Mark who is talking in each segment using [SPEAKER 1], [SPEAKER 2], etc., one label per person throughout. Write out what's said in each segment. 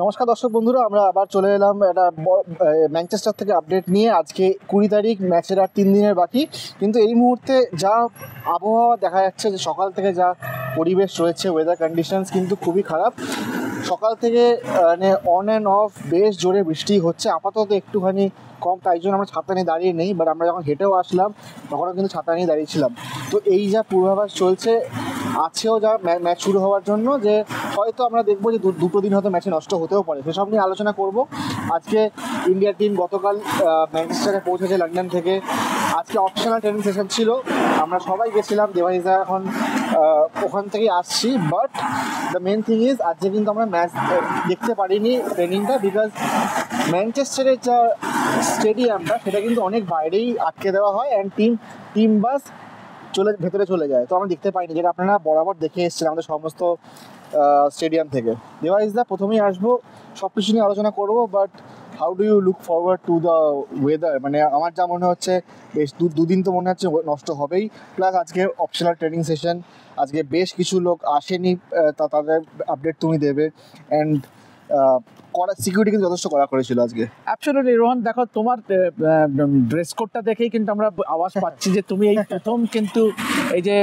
[SPEAKER 1] নমস্কার দর্শক বন্ধুরা, আমরা আবার চলে এলাম একটা ম্যানচেস্টার থেকে আপডেট নিয়ে। আজকে 20 তারিখ, ম্যাচের আর 3 দিনের বাকি। কিন্তু এই মুহূর্তে যা আবহাওয়া দেখা যাচ্ছে, যে সকাল থেকে যা পরিবেশ রয়েছে, ওয়েদার কন্ডিশনস কিন্তু খুবই খারাপ। সকাল থেকে মানে অন অ্যান্ড অফ বেশ জোরে বৃষ্টি হচ্ছে। আপাতত একটুখানি কম, তাই জন্য আমরা ছাতা নিয়ে দাঁড়িয়ে নেই। বাট আমরা যখন হেঁটেও আসলাম তখনও কিন্তু ছাতা নিয়ে দাঁড়িয়েছিলাম। তো এই যা পূর্বাভাস চলছে, আছেও যা ম্যাচ শুরু হওয়ার জন্য, যে হয়তো আমরা দেখবো যে দুটো দিন হয়তো ম্যাচে নষ্ট হতেও পারে। সেসব নিয়ে আলোচনা করব। আজকে ইন্ডিয়ার টিম গতকাল ম্যানচেস্টারে পৌঁছেছে লন্ডন থেকে। আজকে অপশনাল ট্রেনিং সেশন ছিল, আমরা সবাই গেছিলাম। দেবাইজা এখন ওখান থেকেই আসছি। But the main thing is, আজকে কিন্তু আমরা ম্যাচ দেখতে পারিনি ট্রেনিংটা, বিকজ ম্যানচেস্টারের যা স্টেডিয়ামটা সেটা কিন্তু অনেক বাইরেই আটকে দেওয়া হয়, অ্যান্ড টিম বাস ভেতরে চলে যায়। তো আমরা দেখতে পাইনি, যেটা আপনারা বরাবর দেখে এসেছেন আমাদের সমস্ত স্টেডিয়াম থেকে। দেওয়াইজদা, প্রথমেই আসবো, সব কিছু নিয়ে আলোচনা করবো। But how do you look forward to the weather? মানে আমার যা মনে হচ্ছে, বেশ দুদিন তো মনে হচ্ছে নষ্ট হবেই। প্লাস আজকে অপশনাল ট্রেনিং সেশন, আজকে বেশ কিছু লোক আসেনি, তাদের আপডেট তুমি দেবে। অ্যান্ড সিকিউরিটি কিন্তু যথেষ্ট করা করেছিল আজকে।
[SPEAKER 2] অ্যাবসলিউটলি রোহন, দেখো তোমার ড্রেস কোডটা দেখেই কিন্তু আমরা আওয়াজ পাচ্ছি যে তুমি এই প্রথম কিন্তু এই যে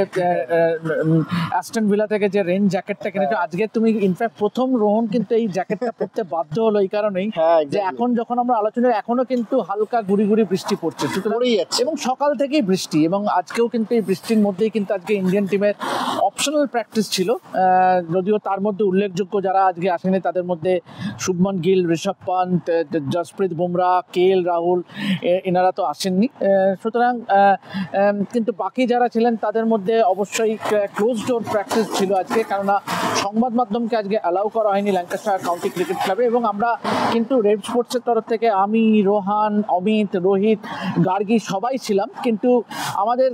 [SPEAKER 2] অ্যাস্টন ভিলা থেকে যে রেন জ্যাকেটটা কিনেছো, আজকে তুমি ইনফ্যাক্ট প্রথম রোহন কিন্তু এই জ্যাকেটটা পরতে বাধ্য হলো এই কারণেই যে এখন যখন আমরা আলোচনা, এখনো কিন্তু হালকা গুড়ি গুড়ি বৃষ্টি পড়ছে এবং সকাল থেকেই বৃষ্টি, এবং আজকেও কিন্তু এই বৃষ্টির মধ্যেই কিন্তু আজকে ইন্ডিয়ান টিমের অপশনাল প্র্যাকটিস ছিল। যদিও তার মধ্যে উল্লেখযোগ্য যারা আজকে আসেনি তাদের মধ্যে শুভমান গিল, ঋষভ পান্ত, জসপ্রীত বুমরা, কেএল রাহুল, এনারা তো আসেননি। সুতরাং কিন্তু বাকি যারা ছিলেন তাদের মধ্যে অবশ্যই ক্লোজ ডোর প্র্যাকটিস ছিল আজকে, কেননা সংবাদ মাধ্যমকে আজকে অ্যালাউ করা হয়নি ল্যাঙ্কাশায়ার কাউন্টি ক্রিকেট ক্লাবে। এবং আমরা কিন্তু রেড স্পোর্টসের তরফ থেকে আমি, রোহান, অমিত, রোহিত, গার্গী সবাই ছিলাম, কিন্তু আমাদের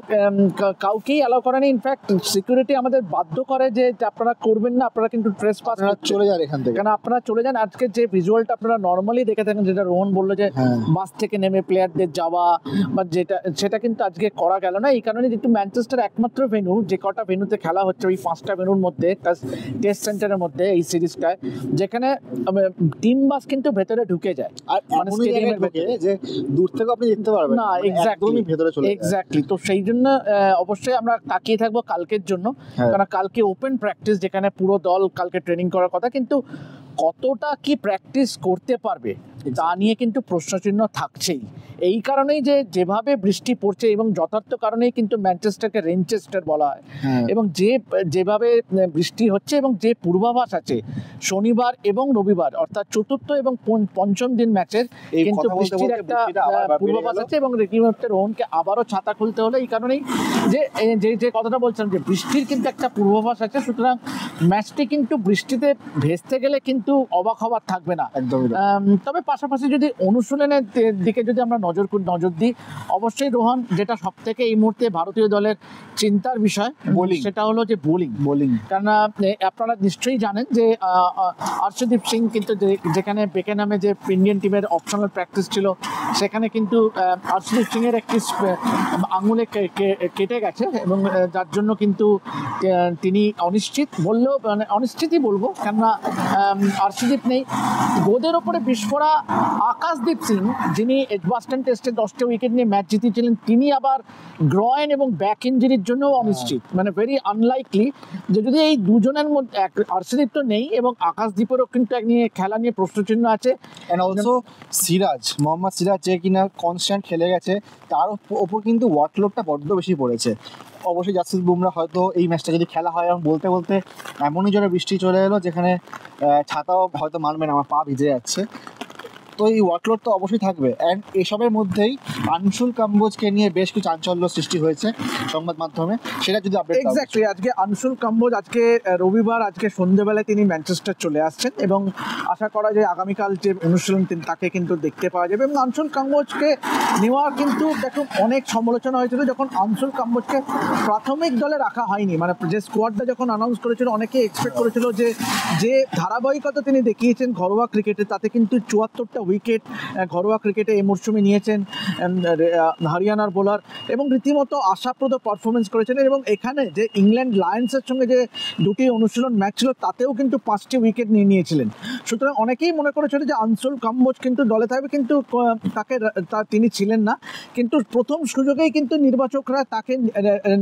[SPEAKER 2] কাউকেই অ্যালাউ করেনি। ইনফ্যাক্ট সিকিউরিটি আমাদের বাধ্য করে যে আপনারা করবেন না, আপনারা কিন্তু ট্রেস পাস
[SPEAKER 1] চলে যান এখান থেকে,
[SPEAKER 2] কেন আপনারা চলে যান। আজকে যে ভিজুয়ালটা আপনারা নর্মালি দেখে থাকেন, যেটা রোহন বললো যে বাস থেকে নেমে প্লেয়ারদের যাওয়া বা সেটা কিন্তু আজকে করা গেল না। এই কারণে যেহেতু ম্যানচেস্টার একমাত্র ভেন্যু, যে কটা ভেন্যুতে খেলা হচ্ছে ওই 5টা ভেন্যুর মধ্যে, টেস্ট সেন্টারের মধ্যে এই সিরিজটায়, যেখানে টিম বাস কিন্তু ভেতরে ঢুকে যায়,
[SPEAKER 1] আর মানে স্টেডিয়ামের ভেতরে যে দূর থেকে আপনি দেখতে পারবেন
[SPEAKER 2] না। এক্স্যাক্টলি
[SPEAKER 1] ভেতরে চলে
[SPEAKER 2] এক্স্যাক্টলি। তো সেই জন্য অবশ্যই আমরা তাকিয়ে থাকবো কালকের জন্য, কারণ কালকে ওপেন প্র্যাকটিস, যেখানে পুরো দল কালকে ট্রেনিং করার কথা, কিন্তু কতটা কি প্র্যাকটিস করতে পারবে তা নিয়ে কিন্তু প্রশ্নচিহ্ন থাকছেই। এই কারণেই যেভাবে বৃষ্টি পড়ছে, এবং যথার্থ কারণেই কিন্তু ম্যানচেস্টারকে রেনচেস্টার বলা হয়, এবং যেভাবে বৃষ্টি হচ্ছে এবং যে পূর্বাভাস আছে শনিবার এবং রবিবার, অর্থাৎ চতুর্থ এবং পঞ্চম দিন ম্যাচের কিন্তু বৃষ্টির একটা পূর্বাভাস আছে। এবং রীতিমতো রোহনকে আবারও ছাতা খুলতে হলো, এই কারণেই যে কথাটা বলছিলাম যে বৃষ্টির কিন্তু একটা পূর্বাভাস আছে। সুতরাং ম্যাচটি কিন্তু বৃষ্টিতে ভেস্তে গেলে কিন্তু অবাক হবার থাকবে না একদমই। তবে পাশাপাশি যদি অনুশীলনের দিকে যদি আমরা নজর দিই, অবশ্যই রোহন, যেটা সব থেকে এই মুহূর্তে ভারতীয় দলের চিন্তার বিষয়, সেটা হলো যে বোলিং। কেননা আপনারা নিশ্চয়ই জানেন যে অর্শদীপ সিং কিন্তু যেখানে বেকেনহামে যে ইন্ডিয়ান টিমের অপশনাল প্র্যাকটিস ছিল, সেখানে কিন্তু অর্শদীপ সিং এর একটি আঙুলে কেটে গেছে, এবং যার জন্য কিন্তু তিনি অনিশ্চিত বললেও, মানে অনিশ্চিতই বলবো, কেননা অর্শদীপ নেই। গোদের ওপরে বিস্ফোরা আকাশদীপ সিং, যিনি এজবাস্টন টেস্টে 10টা উইকেট নিয়ে ম্যাচ জিতিয়েছিলেন, তিনি আবার গ্রয়েন এবং ব্যাক ইঞ্জুরির জন্য অনিশ্চিত। মানে ভেরি আনলাইকলি যে যদি এই দুজনের মধ্যে, অর্শদীপ তো নেই এবং আকাশদীপেরও কিন্তু খেলা নিয়ে প্রশ্নচিহ্ন আছে।
[SPEAKER 1] অ্যান্ড অলসো মোহাম্মদ সিরাজ, যে কিনা কনস্ট্যান্ট খেলে গেছে, তার ওপর কিন্তু ওয়ার্কলোডটা বড্ড বেশি পড়েছে। অবশ্যই জসপ্রীত বুমরা হয়তো এই ম্যাচটা যদি খেলা হয়, এবং বলতে বলতে এমনই জোরে বৃষ্টি চলে এলো যেখানে ছাতাও হয়তো মানবে না, আমার পা ভিজে যাচ্ছে। তো এই ওয়ার্কলোড তো অবশ্যই থাকবে। অ্যান্ড এসবের মধ্যেই আনশুল কাম্বোজকে নিয়ে বেশ কিছু চাঞ্চল্য সৃষ্টি হয়েছে সংবাদ মাধ্যমে, সেটা যদি আপডেট।
[SPEAKER 2] এক্স্যাক্টলি, আজকে আনশুল কাম্বোজ, আজকে রবিবার, আজকে সন্ধ্যেবেলায় তিনি ম্যানচেস্টার চলে আসছেন, এবং আশা করা যায় আগামীকাল যে অনুশীলন তাকে কিন্তু দেখতে পাওয়া যাবে। এবং আনশুল কাম্বোজকে নেওয়ার কিন্তু দেখুন অনেক সমালোচনা হয়েছিল যখন আনশুল কাম্বোজকে প্রাথমিক দলে রাখা হয়নি। মানে যে স্কোয়াডটা যখন অ্যানাউন্স করেছিল, অনেকে এক্সপেক্ট করেছিল যে ধারাবাহিকতা তিনি দেখিয়েছেন ঘরোয়া ক্রিকেটে, তাতে কিন্তু 74টা উইকেট ঘরোয়া ক্রিকেটে এই মরশুমে নিয়েছেন হরিয়ানার বোলার, এবং রীতিমতো আশাপ্রদ পারফরমেন্স করেছেন। এবং এখানে যে ইংল্যান্ড লায়ন্সের সঙ্গে যে দুটি অনুশীলন ম্যাচ ছিল তাতেও কিন্তু 5টি উইকেট নিয়েছিলেন। সুতরাং অনেকেই মনে করেছিল যে আনসুল কাম্বোজ কিন্তু দলে থাকবে, কিন্তু তিনি ছিলেন না। কিন্তু প্রথম সুযোগেই কিন্তু নির্বাচকরা তাকে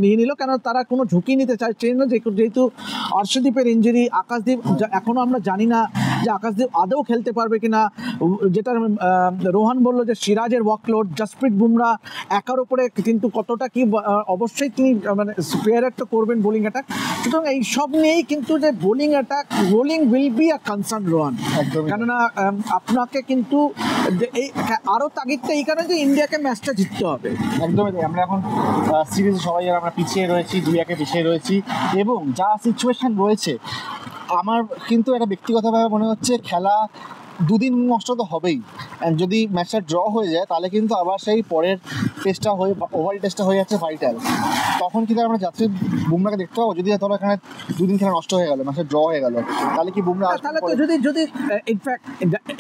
[SPEAKER 2] নিয়ে নিল, কেন তারা কোনো ঝুঁকি নিতে চাইছেন না, যেহেতু অর্শদীপের ইঞ্জুরি। আকাশদীপ এখনও আমরা জানি না যে আকাশদীপ আদৌ খেলতে পারবে কিনা। যেটা রোহান বলল যে সিরাজের ওয়ার্কলোড, জসপ্রীত বুমরা একার উপরে কিন্তু কতটা কি, অবশ্যই তিনি মানে স্পেয়ার একটা করবেন বোলিং অ্যাটাক। সুতরাং এই সব নিয়েই কিন্তু যে bowling attack, bowling will be a concern Rohan, কেননা আপনাকে কিন্তু এই আরও তাগিদটা এই কারণে যে ইন্ডিয়াকে ম্যাচটা জিততে হবে।
[SPEAKER 1] একদমই তাই। আমরা এখন সিরিজে সবাই আমরা পিছিয়ে রয়েছি, 2-1 পিছিয়ে রয়েছি, এবং যা সিচুয়েশন রয়েছে আমার কিন্তু একটা ব্যক্তিগতভাবে মনে হচ্ছে খেলা 2 দিন নষ্ট তো হবেই। অ্যান্ড যদি ম্যাচটা ড্র হয়ে যায় তাহলে কিন্তু আবার সেই পরের টেস্টটা হয়ে ওভার টেস্টটা হয়ে যাচ্ছে ভাইটাল। তখন কিন্তু আমরা জাসপ্রীত বুমরাকে দেখতে পাবো। যদি ধরো এখানে 2 দিন খেলা নষ্ট হয়ে গেল, ম্যাচটা ড্র হয়ে গেল, তাহলে কি বুমরা
[SPEAKER 2] তাহলে তো যদি ইনফ্যাক্ট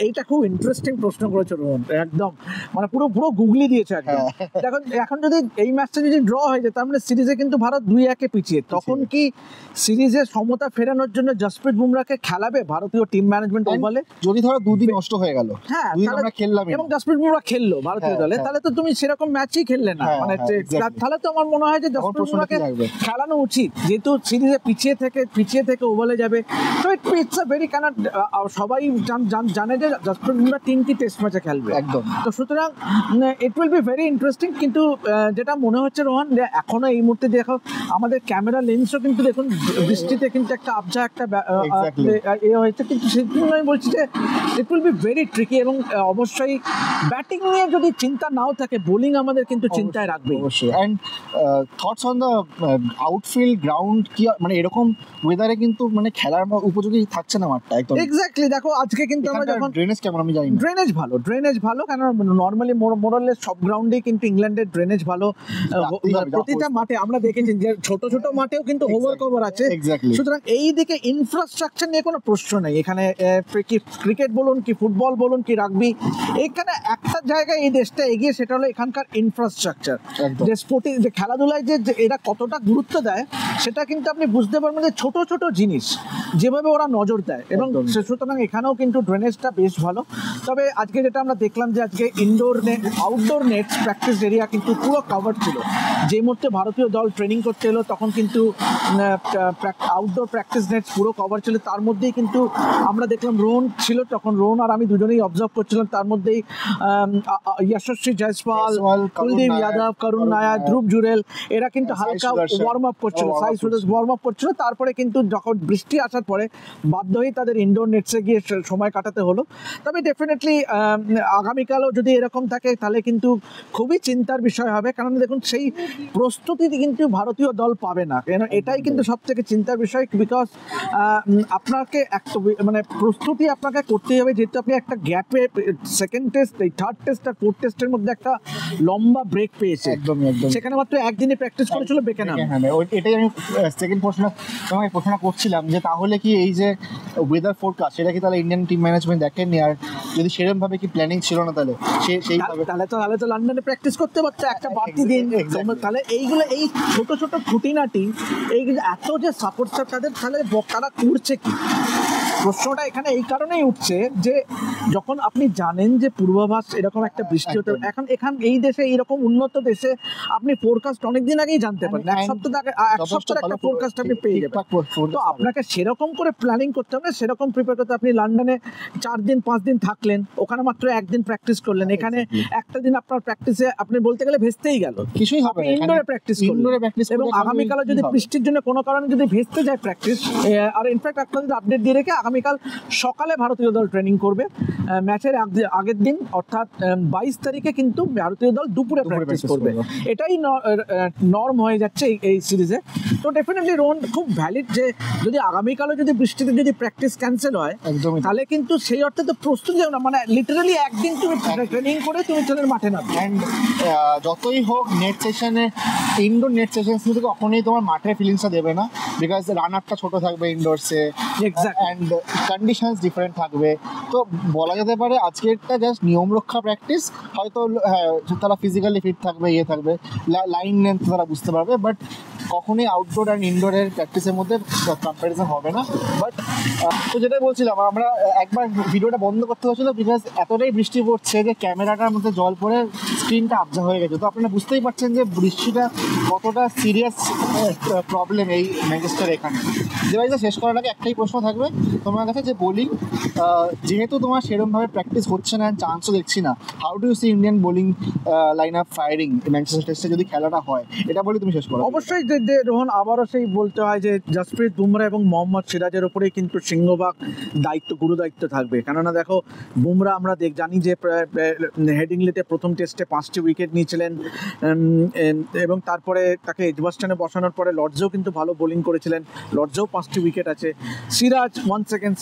[SPEAKER 2] এইটা খুব ইন্টারেস্টিং প্রশ্ন করেছে রোহন, একদম মানে পুরো গুগলি দিয়েছে একদম। এখন যদি এই ম্যাচটা যদি ড্র হয়ে যায়, তার মানে সিরিজে কিন্তু ভারত 2-1 পিছিয়ে। তখন কি সিরিজে সমতা ফেরানোর জন্য জসপ্রীত বুমরাকে খেলাবে ভারতীয় টিম ম্যানেজমেন্ট ওভালে?
[SPEAKER 1] যদি ধরো 2 দিন নষ্ট হয়ে গেল,
[SPEAKER 2] হ্যাঁ,
[SPEAKER 1] আমরা খেললাম
[SPEAKER 2] এবং জসপ্রীত বুমরা খেললো ভারতীয় দলে, তাহলে তো তুমি সেরকম ম্যাচই খেললে না। মানে তাহলে তো আমার মনে হয় যে জসপ্রীত বুমরাকে খেলানো উচিত, যেহেতু সিরিজে পিছিয়ে থেকে ওভালে যাবে। তো ইটস আ ভেরি কাইন্ড, সবাই জানে যে জসপ্রীত বুমরা 3টি টেস্ট ম্যাচে খেলবে একদম। তো সুতরাং it will be very interesting. কিন্তু যেটা মনে হচ্ছে রোহান, যে এখনো এই মুহূর্তে দেখো আমাদের ক্যামেরা লেন্সও কিন্তু দেখুন বৃষ্টিতে কিন্তু একটা আবজা একটা হয়েছে, কিন্তু সেই জন্য আমি বলছি যে it will be very tricky. এবং অবশ্যই ব্যাটিং নিয়ে যদি চিন্তা নাও থাকে, বোলিং আমাদের কিন্তু চিন্তায় রাখবে
[SPEAKER 1] অবশ্যই। And thoughts on the outfield ground, কি মানে এরকম ওয়েদারে কিন্তু মানে খেলার উপযোগী থাকছে না মাঠটা একদম।
[SPEAKER 2] এক্স্যাক্টলি। দেখো আজকে কিন্তু আমরা যখন
[SPEAKER 1] ড্রেনেজ কেমন আমি জানি না।
[SPEAKER 2] ড্রেনেজ ভালো, কারণ নর্মালি মোরালের সব গ্রাউন্ডেই কিন্তু ইংল্যান্ডের ড্রেনেজ ভালো। প্রতিটা মাঠে আমরা দেখেছি যে ছোট মাঠেও কিন্তু ওভার কভার আছে। সুতরাং এই দিকে ইনফ্রাস্ট্রাকচার নিয়ে কোনো প্রশ্ন নেই। এখানে ক্রিকেট বলুন কি ফুটবল বলুন কি রাগবি, এখানে একটা জায়গায় এই দেশটা এগিয়ে, সেটা হলো এখানকার ইনফ্রাস্ট্রাকচার। যে স্পোর্টিং, যে খেলাধুলায় যে এরা কতটা গুরুত্ব দেয়, সেটা কিন্তু আপনি বুঝতে পারবেন যে ছোট জিনিস যেভাবে ওরা নজর দেয়। এবং সুতরাং এখানেও কিন্তু ড্রেনেজটা বেশ ভালো। তবে আজকে যেটা আমরা দেখলাম যে আজকে আউটডোর নেট প্র্যাকটিস এরিয়া কিন্তু পুরো কভার ছিল। যে মুহূর্তে ভারতীয় দল ট্রেনিং করতে এলো তখন কিন্তু আউটডোর প্র্যাকটিস নেট পুরো কভার ছিল। তার মধ্যেই কিন্তু আমরা দেখলাম রোহন ছিল, তখন রোহন আর আমি দুজনেই অবজার্ভ করছিলাম। তার মধ্যেই যশস্বী জয়সওয়াল, কুলদীপ যাদব, করুণ নায়ার, ধ্রুব জুরেল, এরা কিন্তু হালকা ওয়ার্ম আপ করছিল, ওয়ার্ম আপ করছিল। তারপরে কিন্তু যখন বৃষ্টি আসার পরে বাধ্য হয়ে তাদের ইনডোর নেটসে গিয়ে সময় কাটাতে হলো। তবে ডেফিনেটলি আগামীকালও যদি এরকম থাকে তাহলে কিন্তু খুবই চিন্তার বিষয় হবে, কারণ দেখুন সেই প্রস্তুতি কিন্তু ভারতীয় দল পাবে না। কেন এটাই কিন্তু সব থেকে চিন্তার বিষয়, বিকজ আপনাকে একটা মানে প্রস্তুতি আপনাকে করতেই হবে, যেহেতু আপনি একটা গ্যাপে সেকেন্ড টেস্ট, এই থার্ড টেস্ট আর ফোর্থ টেস্টের মধ্যে একটা লম্বা ব্রেক পেয়েছে। একদম সেখানে মাত্র একদিনে প্র্যাকটিস করেছিল বেকেনহাম।
[SPEAKER 1] এটাই আমি সেকেন্ড তোমাকে প্রশ্ন করছিলাম যে তাহলে কি এই যে ওয়েদার ফোরকাস্ট, সেটা কি তাহলে ইন্ডিয়ান টিম ম্যানেজমেন্ট দেখেননি? আর যদি সেরকম ভাবে কি প্ল্যানিং ছিল না, তাহলে
[SPEAKER 2] তাহলে তো লন্ডনে প্র্যাকটিস করতে পারতো একটা বাড়তি দিন। তাহলে এইগুলো এই ছোট খুঁটিনাটি, এইগুলো এত যে সাপোর্ট তাদের, তাহলে তারা করছে কি? প্রশ্নটা এখানে এই কারণেই উঠছে যে যখন আপনি জানেন যে পূর্বাভাস এরকম একটা বৃষ্টি হতে, এখন এই দেশে এইরকম উন্নত দেশে আপনি ফোরকাস্ট অনেকদিন আগেই জানতে পারেন। এক সপ্তাহ একটা ফোরকাস্ট আপনি পেয়ে যাবেন। তো আপনাকে সেরকম করে প্ল্যানিং করতে হবে, সেরকম প্রিপেয়ার করতে। আপনি লন্ডনে 4 দিন 5 দিন থাকলেন, ওখানে মাত্র একদিন প্র্যাকটিস করলেন, এখানে একটা দিন আপনার প্র্যাকটিসে আপনি বলতে গেলে ভেস্তেই গেল, কিছুই হবে না। ইনডোরে প্র্যাকটিস এবং আগামীকাল যদি বৃষ্টির জন্য কোনো কারণে যদি ভেস্তে যায় প্র্যাকটিস, আর ইনফ্যাক্ট আপনাদের আপডেট দিয়ে রেখে আগামীকাল সকালে ভারতীয় দল ট্রেনিং করবে। ম্যাচের আগের দিন অর্থাৎ 22 তারিখে কিন্তু ভারতীয় দল দুপুরে প্র্যাকটিস করবে। এটাই নর্ম হয়ে যাচ্ছে এই সিরিজে। তো ডেফিনেটলি রোহন খুব ভ্যালিড যে যদি আগামীকালও যদি বৃষ্টিতে যদি প্র্যাকটিস ক্যান্সেল হয়, তাহলে কিন্তু সেই অর্থে তো প্রস্তুতি না, মানে লিটারালি একদিন তুমি ট্রেনিং করে তুমি চলে মাঠে নামবে।
[SPEAKER 1] অ্যান্ড যতই হোক নেট সেশনে, ইনডোর নেট সেশন কিন্তু কখনোই তোমার মাঠের ফিলিংসটা দেবে না, বিকজ রানারটা ছোট থাকবে ইনডোরসে।
[SPEAKER 2] এক্স্যাক্টলি।
[SPEAKER 1] অ্যান্ড কন্ডিশনস ডিফারেন্ট থাকবে। তো বলা যেতে পারে আজকেরটা জাস্ট নিয়ম রক্ষা প্র্যাকটিস, হয়তো হ্যাঁ তারা ফিজিক্যালি ফিট থাকবে, থাকবে, লাইন লেন্থ তারা বুঝতে পারবে, বাট কখনোই আউটডোর অ্যান্ড ইনডোরের প্র্যাকটিসের মধ্যে কম্প্যারিজন হবে না। বাট তো যেটাই বলছিলাম, আমরা একবার ভিডিওটা বন্ধ করতে হয়েছিল বিকজ এতটাই বৃষ্টি পড়ছে যে ক্যামেরাটার মধ্যে জল পড়ে স্ক্রিনটা আবজা হয়ে গেছে। তো আপনারা বুঝতেই পারছেন যে বৃষ্টিটা কতটা সিরিয়াস প্রবলেম এই ম্যানচেস্টার এখানে। যেভাবে শেষ করার আগে একটাই প্রশ্ন থাকবে তোমার কাছে, যে বোলিং যেহেতু তোমার সেরকমভাবে প্র্যাকটিস হচ্ছে না, চান্সও দেখছি না, how do you see Indian bowling line up firing Manchester টেস্টে যদি খেলাটা হয়, এটা বলে তুমি শেষ করো।
[SPEAKER 2] অবশ্যই যে রোহন, আবারও সেই বলতে হয় যে জসপ্রীত বুমরা এবং মোহাম্মদ সিরাজের উপরেই কিন্তু সিংহভাগ গুরু দায়িত্ব থাকবে। কেননা দেখো, বুমরা আমরা জানি যে হেডিংলিতে প্রথম টেস্টে 5টি উইকেট নিয়েছিলেন, এবং তারপরে তাকে এজবাস্টনে বসানোর পরে লর্ডসেও কিন্তু ভালো বোলিং করেছিলেন, লর্ডসেও 5টি উইকেট আছে। সিরাজ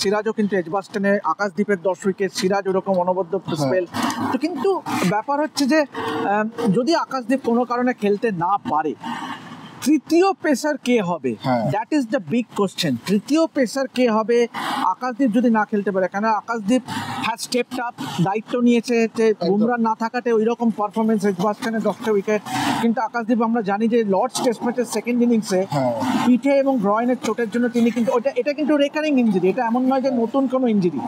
[SPEAKER 2] সিরাজও কিন্তু এজবাস্টনে আকাশদ্বীপের 10 উইকেট, সিরাজ ওরকম অনবদ্য স্পেল। তো কিন্তু ব্যাপার হচ্ছে যে যদি আকাশদ্বীপ কোনো কারণে খেলতে না পারে, তৃতীয় পেসার কে হবে? That is the big question. তৃতীয় পেসার কে হবে আকাশদ্বীপ যদি না খেলতে পারে? কেন আকাশদ্বীপ হ্যাজ স্টেপড আপ, দায়িত্ব নিয়েছে যে বুমরা না থাকাতে ওই রকম পারফরমেন্স, এজবাস্টনে 10টা উইকেট। কিন্তু আকাশদ্বীপ আমরা জানি যে লর্ডস টেস্ট ম্যাচের সেকেন্ড ইনিংসে পিঠে এবং গ্রয়েনের চোটের জন্য তিনি কিন্তু এটা কিন্তু রেকারিং ইঞ্জুরি, এটা এমন নয় যে নতুন কোনো ইঞ্জুরি।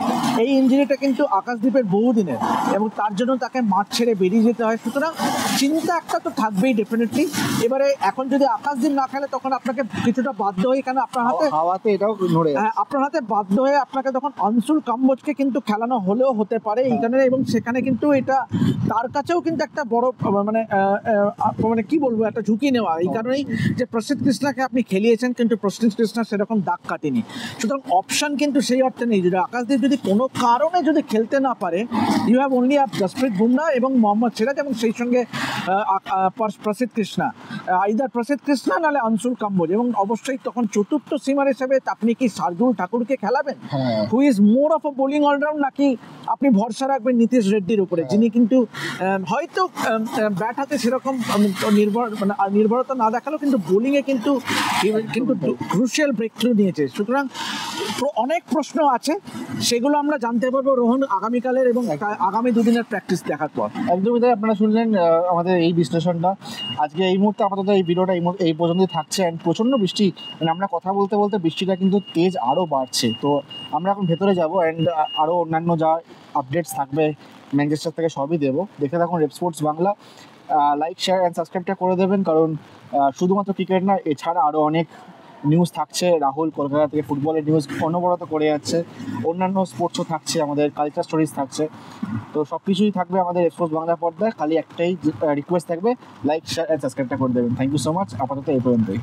[SPEAKER 2] এই ইঞ্জুরিটা কিন্তু আকাশদ্বীপের বহুদিনের, এবং তার জন্য তাকে মাঠ ছেড়ে বেরিয়ে যেতে হয়। সুতরাং চিন্তা একটা তো থাকবেই ডেফিনেটলি। এবারে এখন যদি আকাশদ্বীপ না খেলে তখন আপনাকে কিছুটা বাধ্য হয়ে, কেন আপনার হাতে
[SPEAKER 1] হাওয়াতে এটাও নড়ে যাচ্ছে,
[SPEAKER 2] আপনার হাতে বাধ্য হয়ে আপনাকে তখন আনসুল কাম্বোজকে কিন্তু খেলানো হলেও হতে পারে এই কারণে। এবং সেখানে কিন্তু এটা তার কাছেও কিন্তু একটা বড় মানে কি বলবো, একটা ঝুঁকি নেওয়া, এই কারণেই যে প্রসিদ্ধ কৃষ্ণাকে আপনি খেলিয়েছেন, কিন্তু প্রসিদ্ধ কৃষ্ণা সেরকম দাগ কাটেনি। সুতরাং অপশন কিন্তু সেই অর্থে নেই। যদি আকাশদ্বীপ যদি কোনো কারণে যদি খেলতে না পারে, you have only Jasprit Bumrah এবং মোহাম্মদ সিরাজ, এবং সেই সঙ্গে প্রসিদ্ধ কৃষ্ণা, আইদার প্রসিদ্ধ কৃষ্ণা নাহলে আনসুল কাম্বোজ। এবং অবশ্যই তখন চতুর্থ সিমার হিসেবে আপনি কি শার্দুল ঠাকুরকে খেলাবেন, who is more of a bowling allround, নাকি আপনি ভরসা রাখবেন নীতিশ রেড্ডির উপরে, যিনি কিন্তু হয়তো ব্যাট হাতে সেরকম নির্ভরতা না দেখালেও কিন্তু বোলিংয়ে কিন্তু ক্রুশিয়াল ব্রেক থ্রু নিয়েছে। সুতরাং অনেক প্রশ্ন আছে, সেগুলো আমরা জানতে পারবো রোহন আগামীকালের এবং আগামী দুদিনের প্র্যাকটিস দেখার পর।
[SPEAKER 1] একদমই তাই, আপনারা শুনলেন আমাদের এই বিশ্লেষণটা। আজকে এই মুহূর্তে আপাতত এই ভিডিওটা এই পর্যন্তই থাকছে। অ্যান্ড প্রচণ্ড বৃষ্টি, মানে আমরা কথা বলতে বলতে বৃষ্টিটা কিন্তু তেজ আরও বাড়ছে। তো আমরা এখন ভেতরে যাবো, অ্যান্ড আরও অন্যান্য যা আপডেটস থাকবে ম্যানচেস্টার থেকে সবই দেবো। দেখে থাকুন Rep Sports Bangla. Like, share and সাবস্ক্রাইবটা করে দেবেন, কারণ শুধুমাত্র ক্রিকেট না, এছাড়া আরও অনেক নিউজ থাকছে। রাহুল কলকাতা থেকে ফুটবলের নিউজ অনবরত করে যাচ্ছে, অন্যান্য স্পোর্টসও থাকছে, আমাদের কালচার স্টোরিজ থাকছে। তো সব কিছুই থাকবে আমাদের স্পোর্টস বাংলা পর্দায়। খালি একটাই রিকোয়েস্ট থাকবে, লাইক, শেয়ার অ্যান্ড সাবস্ক্রাইবটা করে দেবেন। Thank you so much. আপাতত এই পর্যন্তই।